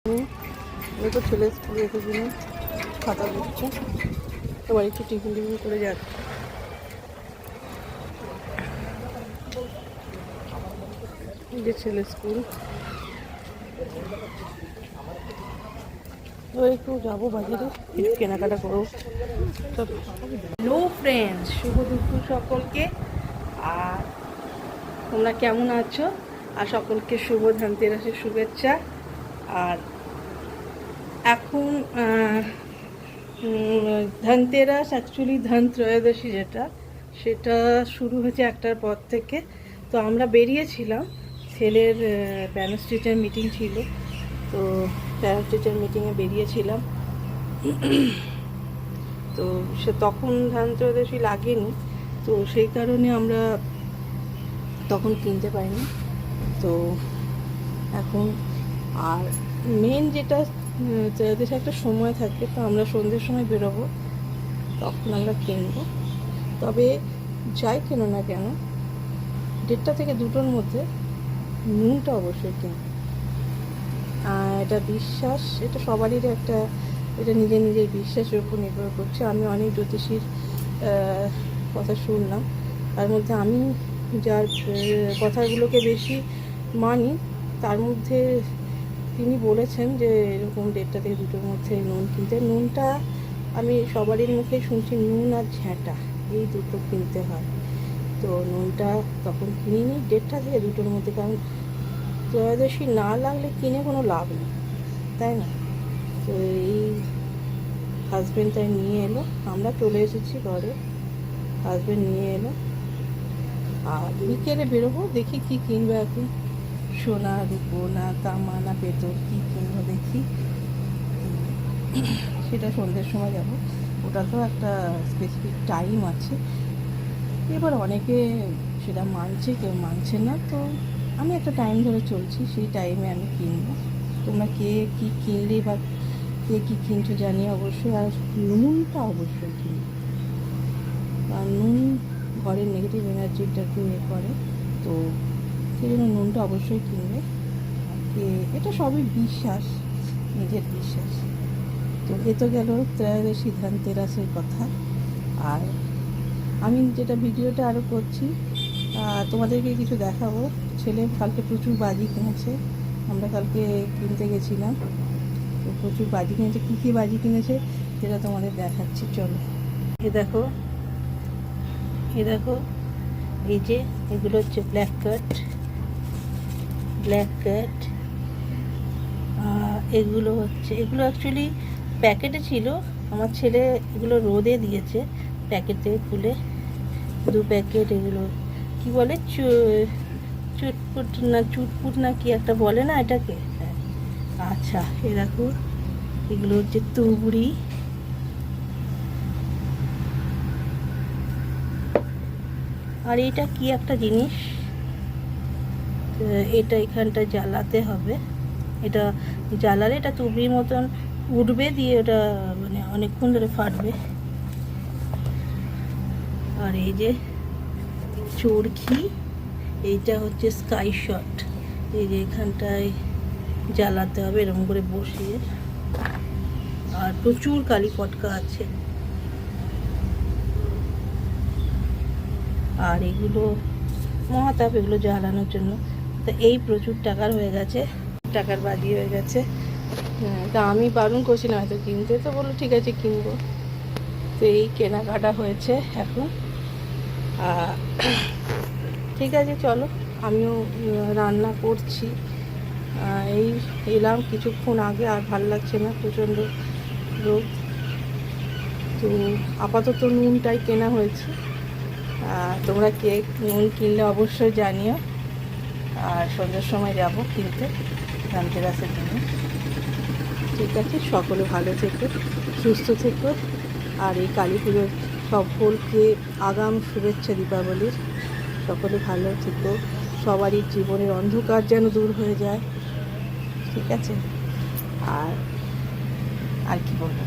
আমি তো ছেলে স্কুলে এসেছিলাম, খাতা দিচ্ছে, এবার একটু টিফিন করে যাচ্ছে। যে ছেলে স্কুল, এবার একটু যাবো বাজারে, কিছু কেনাকাটা করবো। হ্যালো ফ্রেন্ডস, শুভ দুপুর সকলকে। আর তোমরা কেমন আছো? আর সকলকে শুভ ধনতেরাসের শুভেচ্ছা। আর এখন ধনতেরাস অ্যাকচুয়ালি ধন ত্রয়োদশী যেটা, সেটা শুরু হয়েছে 1টার পর থেকে। তো আমরা বেরিয়েছিলাম, ছেলের প্যারেন্টস টিচার মিটিং ছিল, তো প্যারেন্টস টিচার মিটিংয়ে বেরিয়েছিলাম। তো সে তখন ধন ত্রয়োদশী লাগেনি, তো সেই কারণে আমরা তখন কিনতে পারিনি। তো এখন আর মেন যেটা ত্রয়োদশী একটা সময় থাকে, তো আমরা সন্ধ্যের সময় বেরোবো, তখন আমরা কিনবো। তবে যাই কেনো না কেন, 1টা থেকে 2টোর মধ্যে নুনটা অবশ্যই কিনবো। এটা বিশ্বাস, এটা সবারই একটা, এটা নিজের নিজের বিশ্বাসের উপর নির্ভর করছে। আমি অনেক জ্যোতিষীর কথা শুনলাম, তার মধ্যে আমি যার কথাগুলোকে বেশি মানি, তার মধ্যে তিনি বলেছেন যে এরকম 1টা থেকে 2টোর মধ্যে নুন কিনতে। নুনটা আমি সবারই মুখে শুনছি, নুন আর ঝ্যাঁটা এই দুটো কিনতে হয়। তো নুনটা তখন কিনিনি 1টা থেকে 2টোর মধ্যে, কারণ ত্রয়োদশী না লাগলে কিনে কোনো লাভ নেই, তাই না? তো এই হাজব্যান্ড তাই নিয়ে এলো, আমরা চলে এসেছি ঘরে, হাজব্যান্ড নিয়ে এলো। আর বিকেলে বেরোবো, দেখি কি কিনবো এখন, সোনা রূপো না তামা না পেতল, কী কিনবো দেখি। সেটা সন্ধ্যের সময় যাবো, ওটা তো একটা স্পেসিফিক টাইম আছে। এবার অনেকে সেটা মানছে, কেউ মানছে না, তো আমি একটা টাইম ধরে চলছি, সেই টাইমে আমি কিনবো। তোমরা কে কী কিনলে বা কে কী কিনছো জানি অবশ্যই। আর নুনটা অবশ্যই কিনবো, আর নুন ঘরের নেগেটিভ এনার্জিটাকে করে, তো সেই জন্য নুনটা অবশ্যই কিনবে। এটা সবই বিশ্বাস, নিজের বিশ্বাস। তো এ তো গেল ত্রয়োদশী ধনতেরাসের কথা। আর আমি যেটা ভিডিওটা আরও করছি, তোমাদেরকে কিছু দেখাবো। ছেলে কালকে প্রচুর বাজি কিনেছে, আমরা কালকে কিনতে গেছিলাম, তো প্রচুর বাজি কিনেছে। কী কী বাজি কিনেছে সেটা তোমাদের দেখাচ্ছি, চলো। এ দেখো, এ দেখো, এই যে এগুলো হচ্ছে ব্ল্যাক কাট, এগুলো হচ্ছে, এগুলো অ্যাকচুয়ালি প্যাকেটে ছিল, আমার ছেলে এগুলো রোদে দিয়েছে প্যাকেট থেকে খুলে। 2 প্যাকেট, এগুলো কি বলে, চুটপুট না কি একটা বলে না এটাকে, হ্যাঁ। আচ্ছা, এ দেখো, এগুলো হচ্ছে তুবড়ি, আর এটা কি একটা জিনিস, এটা এখানটা জ্বালাতে হবে, এটা জ্বালালে এটা তুবড়ির মতন উঠবে, দিয়ে ওটা মানে অনেকক্ষণ ধরে ফাটবে। আর এই যে চরখি, এইটা হচ্ছে স্কাই শট, এই যে এখানটায় জ্বালাতে হবে এরকম করে বসিয়ে। আর প্রচুর কালী পটকা আছে। আর এগুলো মহাতাপ, এগুলো জ্বালানোর জন্য। তা এই প্রচুর টাকার হয়ে গেছে, টাকার বাজি হয়ে গেছে। তা আমি বারণ করছিলাম হয়তো কিনতে, তো বললো ঠিক আছে কিনবো। তো এই কেনাকাটা হয়েছে এখন। ঠিক আছে, চলো, আমিও রান্না করছি। এই এলাম কিছুক্ষণ আগে, আর ভালো লাগছে না, প্রচণ্ড রোদ। তো আপাতত নুনটাই কেনা হয়েছে। তোমরা কে নুন কিনলে অবশ্যই জানিও। আর সন্ধ্যের সময় যাব কিনতে ধনতেরাসের জন্য। ঠিক আছে, সকলে ভালো থেকো, সুস্থ থেকো। আর এই কালী পুজোর সকলকে আগাম শুভেচ্ছা দীপাবলির। সকলে ভালো থেকো, সবারই জীবনের অন্ধকার যেন দূর হয়ে যায়। ঠিক আছে, আর কি বলবো,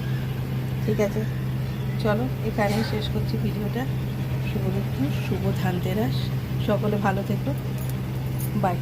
ঠিক আছে, চলো এখানেই শেষ করছি ভিডিওটা। শুভ দুপুর, শুভ ধনতেরাস, সকলে ভালো থেকো, বাই।